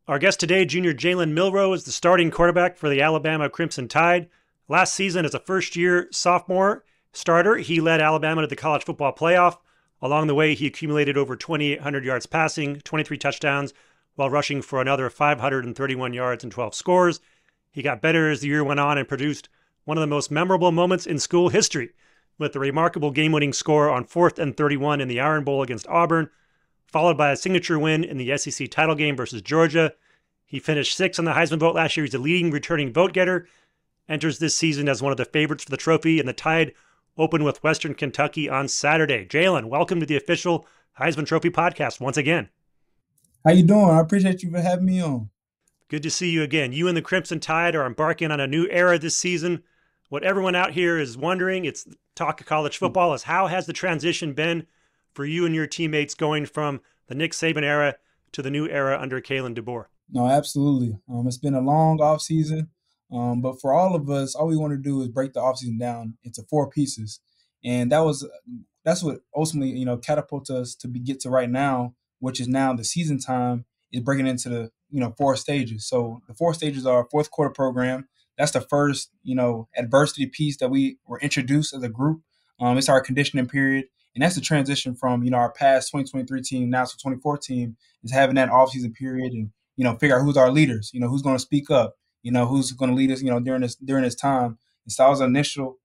Our guest today, junior Jalen Milroe, is the starting quarterback for the Alabama Crimson Tide. Last season, as a first-year sophomore starter, he led Alabama to the college football playoff. Along the way, he accumulated over 2,800 yards passing, 23 touchdowns, while rushing for another 531 yards and 12 scores. He got better as the year went on and produced one of the most memorable moments in school history, with a remarkable game-winning score on 4th and 31 in the Iron Bowl against Auburn, followed by a signature win in the SEC title game versus Georgia. He finished sixth on the Heisman vote last year. He's the leading returning vote getter, enters this season as one of the favorites for the trophy, and the Tide open with Western Kentucky on Saturday. Jalen, welcome to the official Heisman Trophy Podcast once again. How you doing? I appreciate you for having me on. Good to see you again. You and the Crimson Tide are embarking on a new era this season. What everyone out here is wondering, it's talk of college football, is how has the transition been for you and your teammates going from the Nick Saban era to the new era under Kalen DeBoer? No, absolutely. It's been a long off season, but for all of us, all we want to do is break the off season down into four pieces, and that's what ultimately catapulted us to get to right now, which is now the season time is breaking into the four stages. So the four stages are our fourth quarter program. That's the first adversity piece that we were introduced as a group. It's our conditioning period. And that's the transition from, our past 2023 team now to 2024 team is having that offseason period and, figure out who's our leaders, who's going to speak up, who's going to lead us, during this time. And so that was the initial,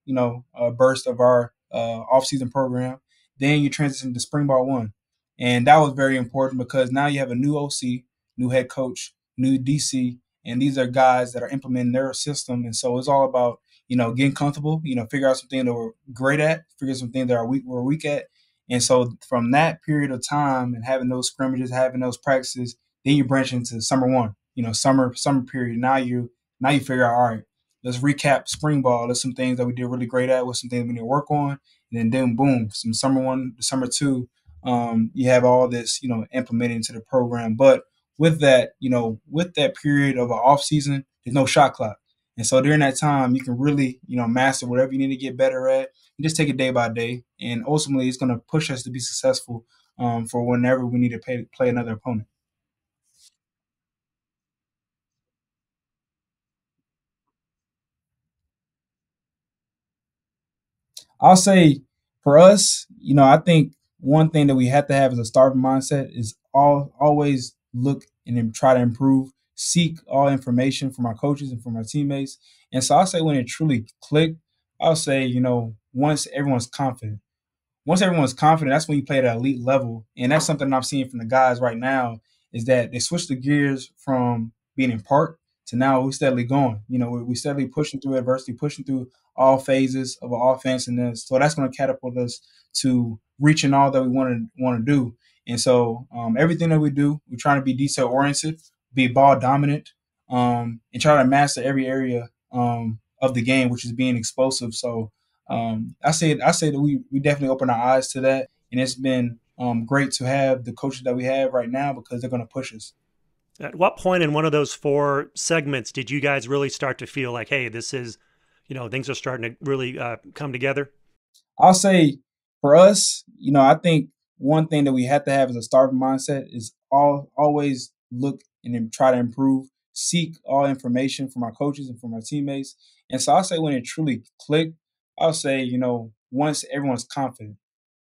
burst of our offseason program. Then you transition to spring ball one. And that was very important because now you have a new OC, new head coach, new DC, and these are guys that are implementing their system. And so it's all about, getting comfortable, figure out something that we're great at, figure out something that we're weak at. And so from that period of time and having those scrimmages, having those practices, then you branch into summer one, summer period. Now you figure out, all right, let's recap spring ball. There's some things that we did really great at, with some things we need to work on. And then boom, some summer one, summer two, you have all this, implemented into the program. But with that, with that period of an off season, there's no shot clock. And so during that time, you can really, master whatever you need to get better at and just take it day by day. And ultimately, it's going to push us to be successful for whenever we need to play another opponent. I'll say for us, I think one thing that we have to have as a starting mindset is always look and then try to improve, seek all information from our coaches and from our teammates. And so I'll say when it truly clicked, I'll say, once everyone's confident. Once everyone's confident, that's when you play at an elite level. And that's something I'm seeing from the guys right now is that they switch the gears from being in part to now we're steadily going. We're steadily pushing through adversity, pushing through all phases of our offense. And then so that's going to catapult us to reaching all that we want to do. And so everything that we do, we're trying to be detail oriented, be ball dominant, and try to master every area of the game, which is being explosive. So I say that we definitely open our eyes to that, and it's been great to have the coaches that we have right now because they're going to push us. At what point in one of those four segments did you guys really start to feel like, hey, this is, things are starting to really come together? I'll say for us, I think one thing that we have to have as a starting mindset is always look and then try to improve, seek all information from our coaches and from our teammates. And so I'll say when it truly clicked, I'll say, once everyone's confident.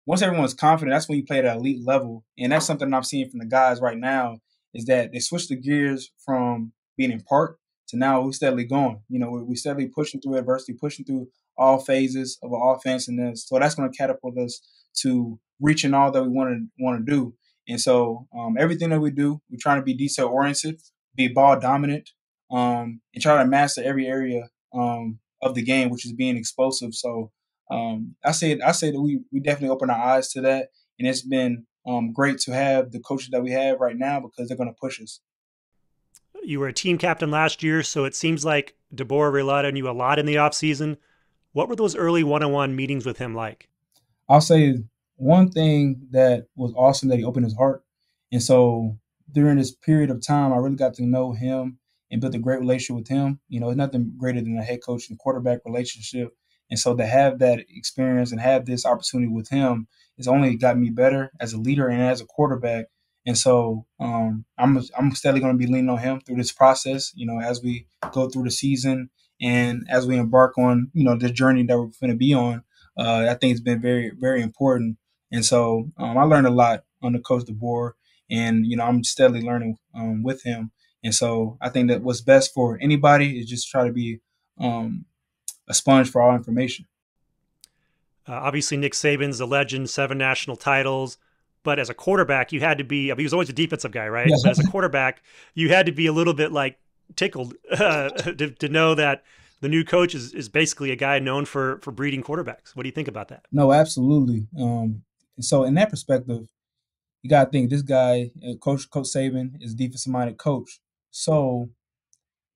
Once everyone's confident, that's when you play at an elite level. And that's something I'm seeing from the guys right now is that they switch the gears from being in part to now we're steadily going. We're steadily pushing through adversity, pushing through all phases of our offense. And then so that's going to catapult us to reaching all that we want to do. And so everything that we do, we're trying to be detail oriented, be ball dominant, and try to master every area of the game, which is being explosive. So I say that we definitely open our eyes to that, and it's been great to have the coaches that we have right now because they're going to push us. You were a team captain last year, so it seems like DeBoer relied on you a lot in the offseason. What were those early one-on-one meetings with him like? I'll say one thing that was awesome that he opened his heart, and so during this period of time, I really got to know him and built a great relationship with him. It's nothing greater than a head coach and quarterback relationship. And so to have that experience and have this opportunity with him has only got me better as a leader and as a quarterback. And so I'm steadily going to be leaning on him through this process, as we go through the season and as we embark on, the journey that we're going to be on. I think it's been very, very important. And so I learned a lot under Coach DeBoer, and, I'm steadily learning with him. And so I think that what's best for anybody is just try to be um, a sponge for all information. Obviously, Nick Saban's a legend, 7 national titles. But as a quarterback, you had to be, I mean, he was always a defensive guy, right? Yeah. But as a quarterback, you had to be a little bit like tickled to know that the new coach is basically a guy known for breeding quarterbacks. What do you think about that? No, absolutely. And so in that perspective, you got to think this guy, Coach Saban, is a defensive minded coach. So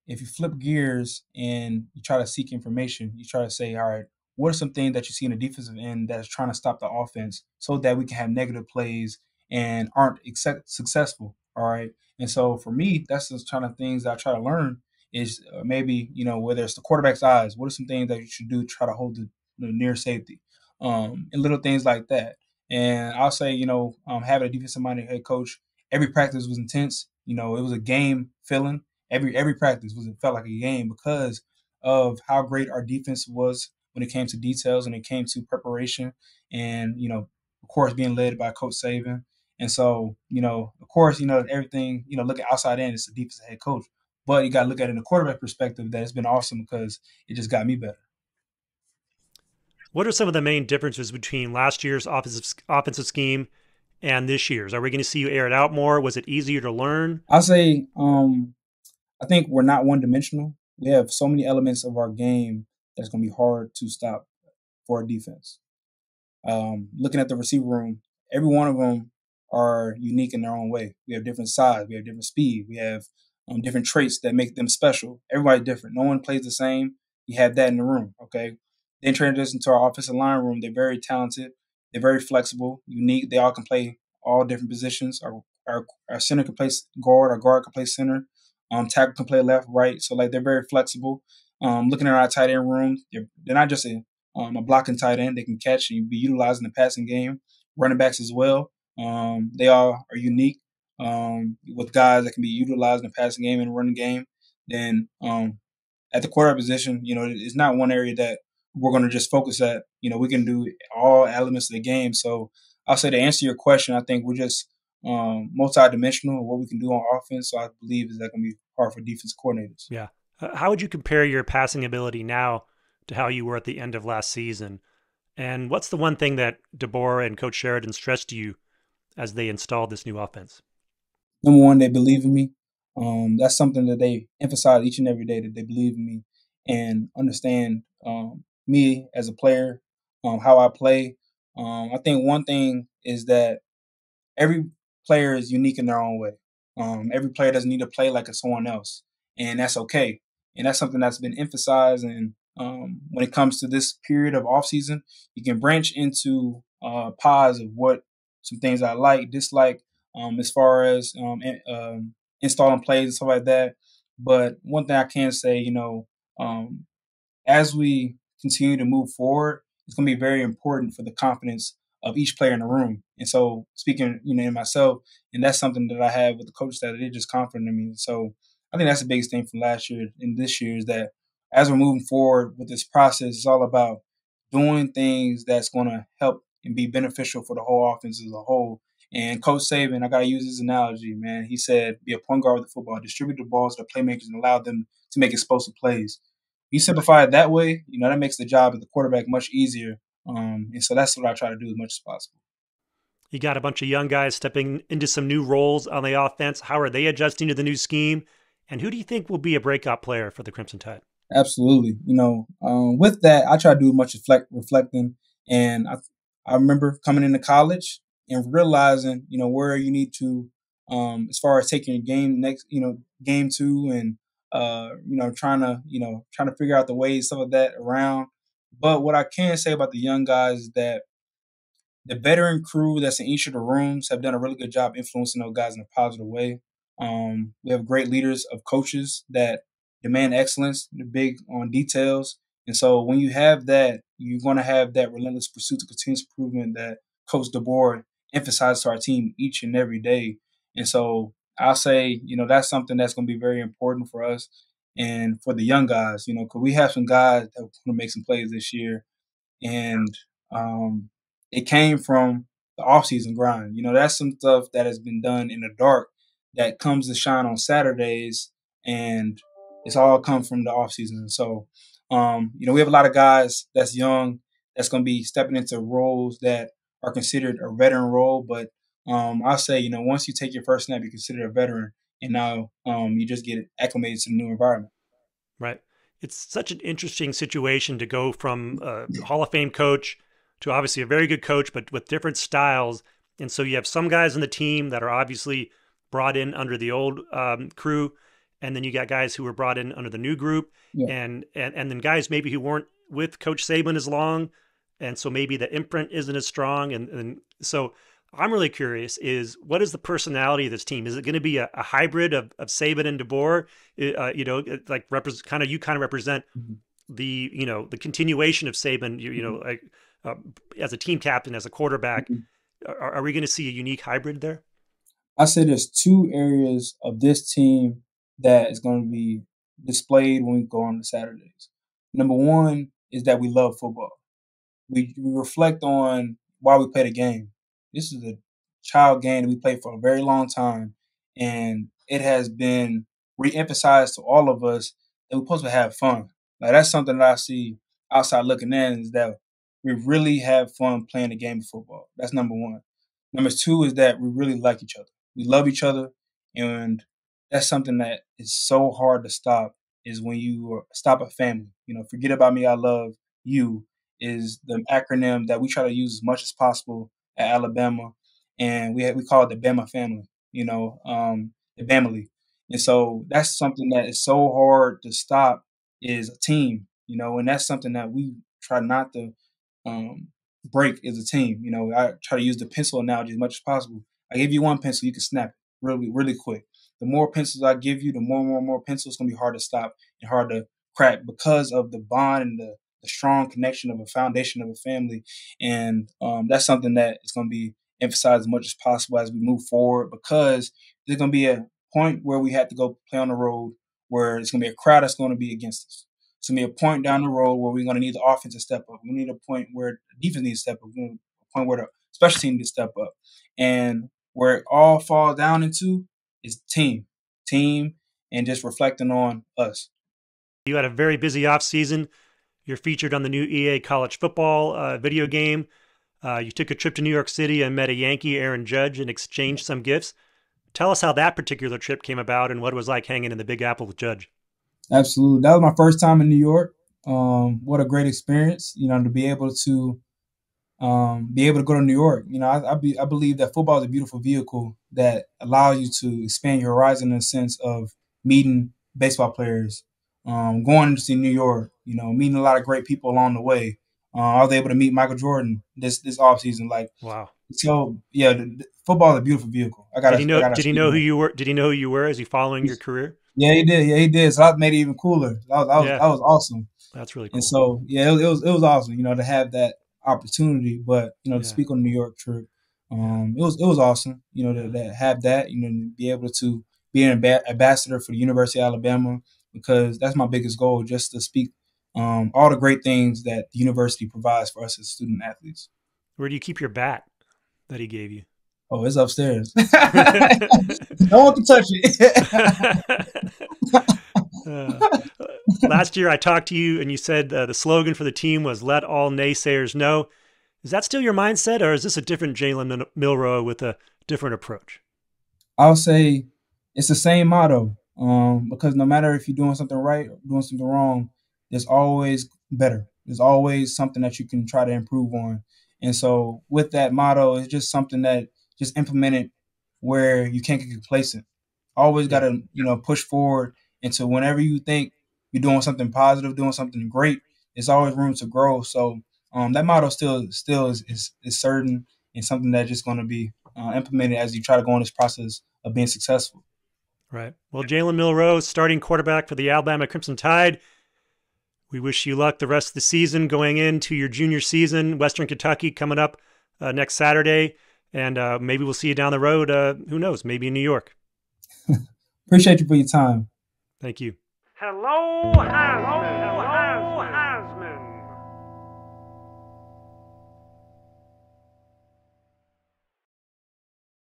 if you flip gears and you try to seek information, you try to say, all right, what are some things that you see in the defensive end that's trying to stop the offense so that we can have negative plays and aren't successful? All right. And so for me, that's the kind of things that I try to learn is maybe, whether it's the quarterback's eyes, what are some things that you should do to try to hold the near safety and little things like that. And I'll say, having a defensive minded head coach, every practice was intense. It was a game feeling every practice was it felt like a game because of how great our defense was when it came to details and it came to preparation and of course being led by Coach Saban. And so of course everything looking outside in it's the defensive head coach, but you got to look at it in a quarterback perspective that it's been awesome because it just got me better. What are some of the main differences between last year's offensive scheme and this year's? Are we going to see you air it out more? Was it easier to learn? I'll say I think we're not one dimensional. We have so many elements of our game that's going to be hard to stop for our defense. Looking at the receiver room, every one of them are unique in their own way. We have different size, we have different speed, we have different traits that make them special. Everybody's different. No one plays the same. You have that in the room, okay? Then transition to our offensive line room. They're very talented. They're very flexible, unique. They all can play all different positions. Our center can play guard. Our guard can play center. Tackle can play left, right. So like they're very flexible. Looking at our tight end room, they're not just a blocking tight end. They can catch and be utilized in the passing game. Running backs as well. They all are unique with guys that can be utilized in the passing game and running game. Then at the quarterback position, it's not one area that we're going to just focus at. We can do all elements of the game. So I'll say to answer your question, I think we're just multi-dimensional of what we can do on offense. So I believe is that going to be hard for defense coordinators. Yeah. How would you compare your passing ability now to how you were at the end of last season? And what's the one thing that DeBoer and Coach Sheridan stressed to you as they installed this new offense? Number one, they believe in me. That's something that they emphasize each and every day, that they believe in me and understand me as a player, how I play. I think one thing is that every player is unique in their own way. Every player doesn't need to play like someone else, and that's okay. And that's something that's been emphasized. And when it comes to this period of off season, you can branch into pods of what some things I like, dislike, as far as installing plays and stuff like that. But one thing I can say, um, as we continue to move forward, it's going to be very important for the confidence of each player in the room. And so, speaking, in myself, and that's something that I have with the coach that they're just confident in me. So, I think that's the biggest thing from last year and this year is that as we're moving forward with this process, it's all about doing things that's going to help and be beneficial for the whole offense as a whole. And Coach Saban, I got to use his analogy, man. He said, be a point guard with the football, distribute the balls to the playmakers and allow them to make explosive plays. You simplify it that way, that makes the job of the quarterback much easier. And so that's what I try to do as much as possible. You got a bunch of young guys stepping into some new roles on the offense. How are they adjusting to the new scheme? And who do you think will be a breakout player for the Crimson Tide? Absolutely. With that, I try to do much reflecting. And I remember coming into college and realizing, where you need to, as far as taking your game next, game two and, trying to figure out the ways, some of that around. But what I can say about the young guys is that the veteran crew that's in each of the rooms have done a really good job influencing those guys in a positive way. We have great leaders of coaches that demand excellence, they're big on details. And so when you have that, you're going to have that relentless pursuit to continuous improvement that Coach DeBoer emphasizes to our team each and every day. And so I'll say, that's something that's going to be very important for us and for the young guys, because we have some guys that want to make some plays this year. And it came from the offseason grind. That's some stuff that has been done in the dark that comes to shine on Saturdays, and it's all come from the offseason. So, we have a lot of guys that's young that's going to be stepping into roles that are considered a veteran role. But I'll say, once you take your first snap, you're considered a veteran, and now you just get acclimated to the new environment. Right. It's such an interesting situation to go from a Hall of Fame coach to obviously a very good coach, but with different styles. And so you have some guys on the team that are obviously brought in under the old crew, and then you got guys who were brought in under the new group, and then guys maybe who weren't with Coach Saban as long, and so maybe the imprint isn't as strong. And so I'm really curious is what is the personality of this team? Is it going to be a hybrid of Saban and DeBoer? Like you kind of represent the, the continuation of Saban, as a team captain, as a quarterback. Are we going to see a unique hybrid there? I say there's two areas of this team that is going to be displayed when we go on to Saturdays. Number one is that we love football. We reflect on why we play the game. This is a child game that we played for a very long time, and it has been re-emphasized to all of us that we're supposed to have fun. Like, that's something that I see outside looking in, is that we really have fun playing the game of football. That's number one. Number two is that we really like each other. We love each other, and that's something that is so hard to stop, is when you stop a family. Forget about me, I love you is the acronym that we try to use as much as possible at Alabama. And we call it the Bama family, the Bamily. And so that's something that is so hard to stop, is a team, and that's something that we try not to break as a team. I try to use the pencil analogy as much as possible. I give you one pencil, you can snap it really, really quick. The more pencils I give you, the more pencils, it's going to be hard to stop and hard to crack, because of the bond and the strong connection of a foundation of a family. And that's something that is going to be emphasized as much as possible as we move forward, because there's going to be a point where we have to go play on the road where it's going to be a crowd that's going to be against us. It's going to be a point down the road where we're going to need the offense to step up. We need a point where the defense needs to step up. We need a point where the special team needs to step up. And where it all falls down into is team, and just reflecting on us. You had a very busy offseason. You're featured on the new EA college football video game. You took a trip to New York City and met a Yankee, Aaron Judge, and exchanged some gifts. Tell us how that particular trip came about and what it was like hanging in the Big Apple with Judge. Absolutely. That was my first time in New York. What a great experience, to be able to go to New York. I believe that football is a beautiful vehicle that allows you to expand your horizon in the sense of meeting baseball players, going to see New York, meeting a lot of great people along the way. I was able to meet Michael Jordan this offseason. Wow. So yeah, football is a beautiful vehicle. Did he know who you were? Did he know who you were? Is he following your career? Yeah, he did. So that made it even cooler. That was awesome. That's really cool. And so yeah, it was awesome, to have that opportunity. But to speak on the New York trip, it was awesome, to have that, to be able to be an ambassador for the University of Alabama, because that's my biggest goal, just to speak all the great things that the university provides for us as student athletes. Where do you keep your bat that he gave you? Oh, it's upstairs. No one can touch it. Last year I talked to you and you said the slogan for the team was "Let all naysayers know." Is that still your mindset, or is this a different Jalen Milroe with a different approach? I'll say it's the same motto, because no matter if you're doing something right or doing something wrong, there's always better. There's always something that you can try to improve on. And so with that motto, it's just something that just implemented where you can't get complacent. Always got to, push forward into whenever you think you're doing something positive, doing something great, there's always room to grow. So that motto still is certain, and something that's just going to be implemented as you try to go on this process of being successful. Right. Well, Jalen Milroe, starting quarterback for the Alabama Crimson Tide. We wish you luck the rest of the season going into your junior season. Western Kentucky coming up next Saturday. And maybe we'll see you down the road. Who knows? Maybe in New York. Appreciate you for your time. Thank you. Hello.